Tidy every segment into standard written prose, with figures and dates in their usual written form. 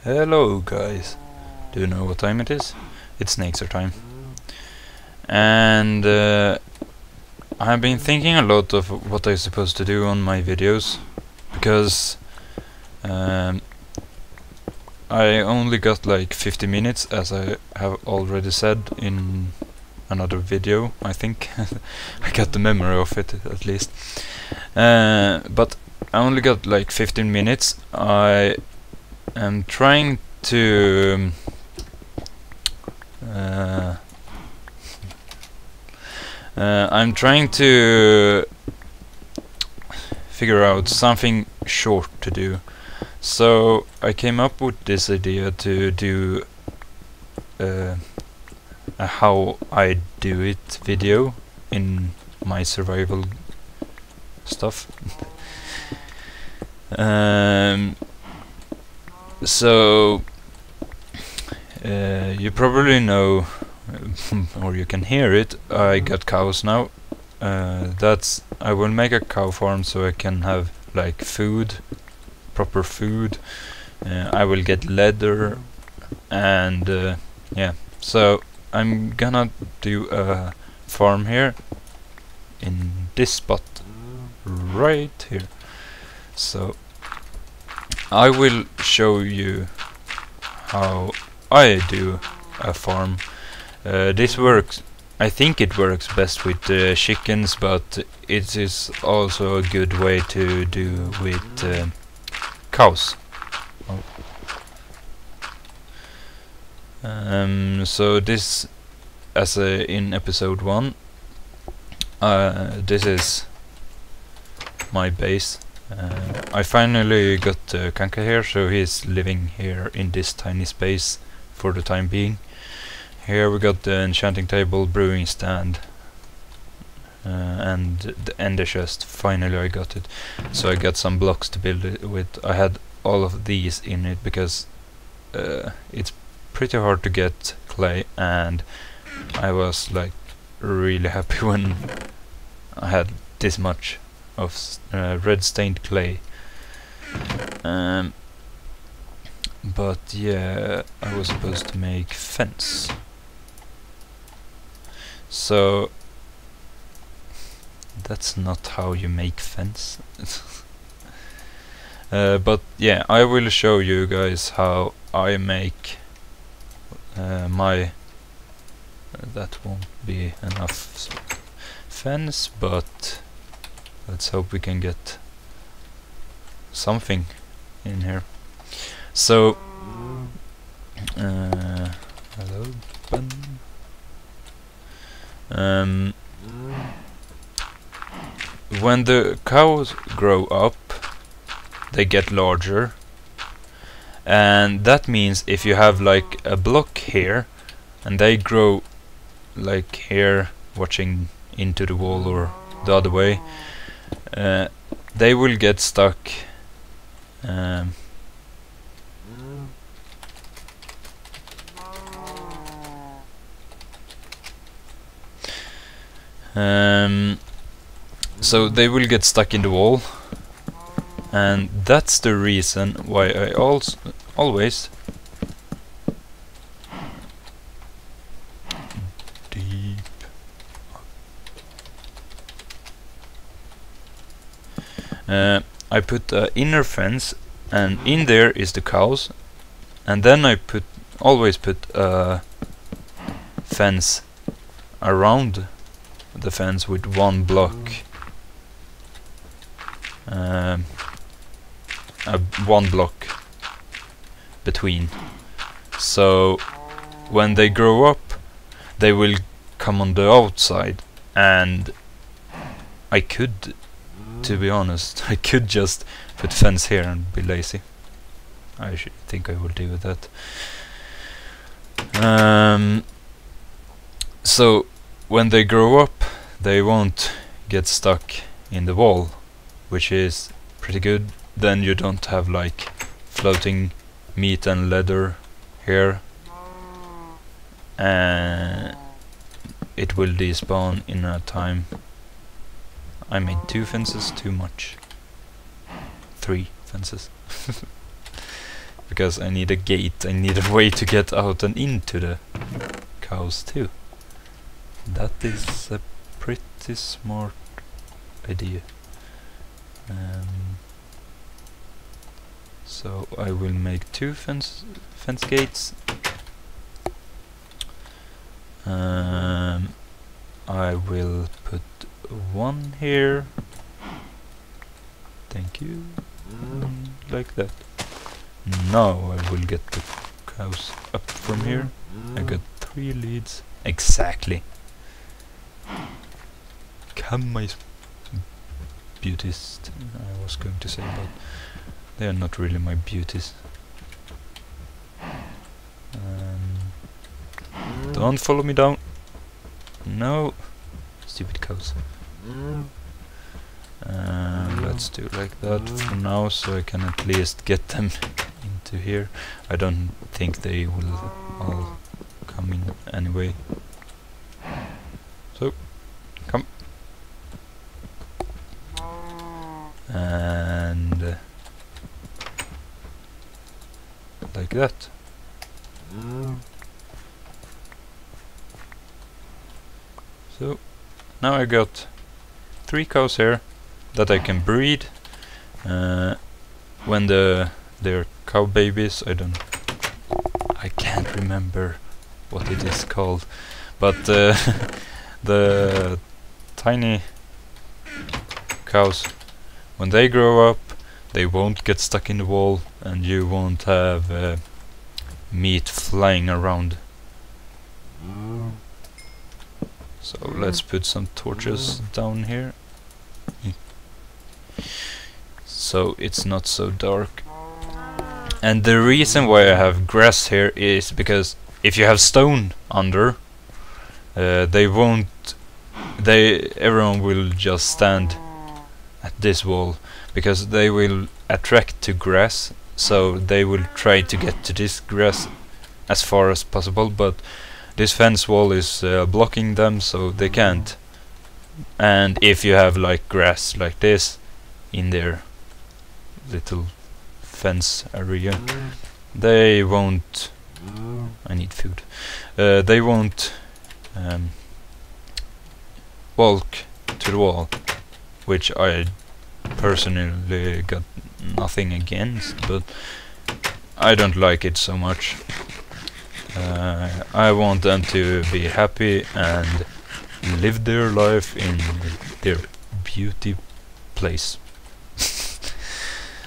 Hello guys, do you know what time it is? It's Nayxerr time. And I've been thinking a lot of what I'm supposed to do on my videos, because I only got like 50 minutes, as I have already said in another video, I think. I got the memory of it at least. But I only got like 15 minutes. I'm trying to figure out something short to do. So I came up with this idea to do a how I do it video in my survival stuff. So you probably know, or you can hear it, I got cows now. I will make a cow farm so I can have like food, proper food. I will get leather, and yeah, so I'm gonna do a farm here in this spot right here. So I will show you how I do a farm. This works, I think it works best with chickens, but it is also a good way to do with cows. So this, as in episode 1, this is my base. I finally got Kanka here, so he's living here in this tiny space for the time being. Here we got the enchanting table, brewing stand, and the ender chest. Finally I got it. So I got some blocks to build it with. I had all of these in it because it's pretty hard to get clay, and I was like really happy when I had this much of red stained clay. But yeah, I was supposed to make fence. So that's not how you make fence. But yeah, I will show you guys how I make my that won't be enough fence, but let's hope we can get something in here. So hello, Ben. When the cows grow up, they get larger, and that means if you have like a block here and they grow like here, watching into the wall or the other way, they will get stuck so they will get stuck in the wall, and that's the reason why I always I put an inner fence, and in there is the cows, and then I always put a fence around the fence with one block, one block between. So when they grow up, they will come on the outside, and I could, to be honest, I could just put fence here and be lazy. I think I will do that. So when they grow up, they won't get stuck in the wall, which is pretty good. Then you don't have like floating meat and leather here, and it will despawn in a time. I made 2 fences too much. 3 fences. because I need a gate. I need a way to get out and into the cows too. That is a pretty smart idea. So I will make 2 fence gates. I will put 1 here. Thank you. Like that. Now I will get the cows up from here. I got 3 leads. Exactly. Come, my beauties. I was going to say, but they are not really my beauties. Don't follow me down. No. Stupid cows. Let's do like that for now, so I can at least get them into here. I don't think they will all come in anyway. So, come. And like that. So now I got 3 cows here that I can breed when they're cow babies. I can't remember what it is called, but the tiny cows, when they grow up, they won't get stuck in the wall, and you won't have meat flying around. So let's put some torches down here, so it's not so dark. And the reason why I have grass here is because if you have stone under, everyone will just stand at this wall, because they will attract to grass, so they will try to get to this grass as far as possible, but this fence wall is blocking them, so they can't. And if you have like grass like this in their little fence area, they won't. I need food. They won't walk to the wall, which I personally got nothing against, but I don't like it so much. I want them to be happy and live their life in their beauty place.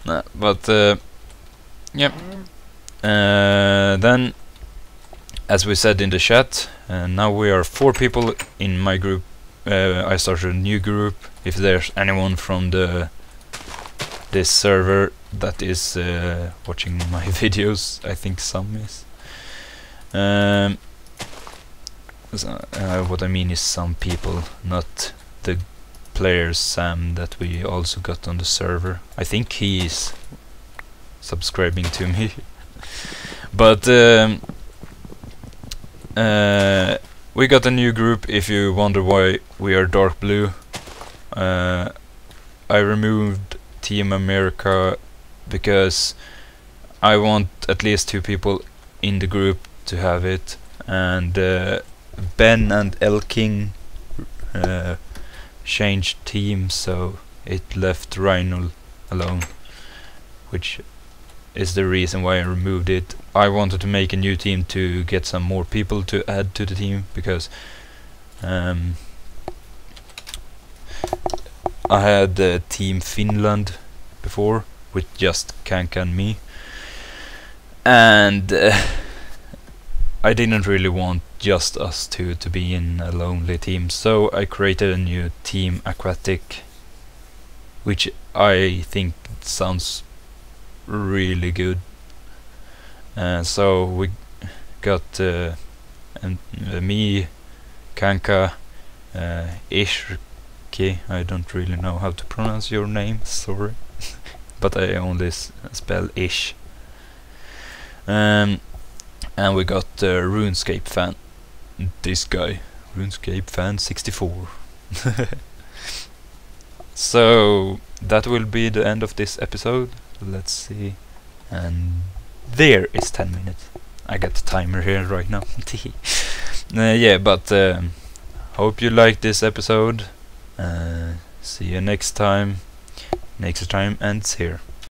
Nah, but yeah. Then, as we said in the chat, now we are 4 people in my group. I started a new group. If there's anyone from this server that is watching my videos, I think some is. What I mean is some people, not the player Sam that we also got on the server. I think he is subscribing to me. But we got a new group. If you wonder why we are dark blue, I removed Team America because I want at least 2 people in the group to have it, and Ben and El King changed team, so it left Rhino alone, which is the reason why I removed it. I wanted to make a new team to get some more people to add to the team, because I had Team Finland before with just Kanka and me, and I didn't really want just us two to be in a lonely team, so I created a new Team Aquatic, which I think sounds really good. So we got me, Kanka, Ishki. I don't really know how to pronounce your name, sorry, but I only spell Ish. And we got RuneScape fan, this guy, RuneScape fan 64. So that will be the end of this episode. Let's see, and there is 10 minutes. I got the timer here right now. Yeah, but hope you liked this episode. See you next time. Next time ends here.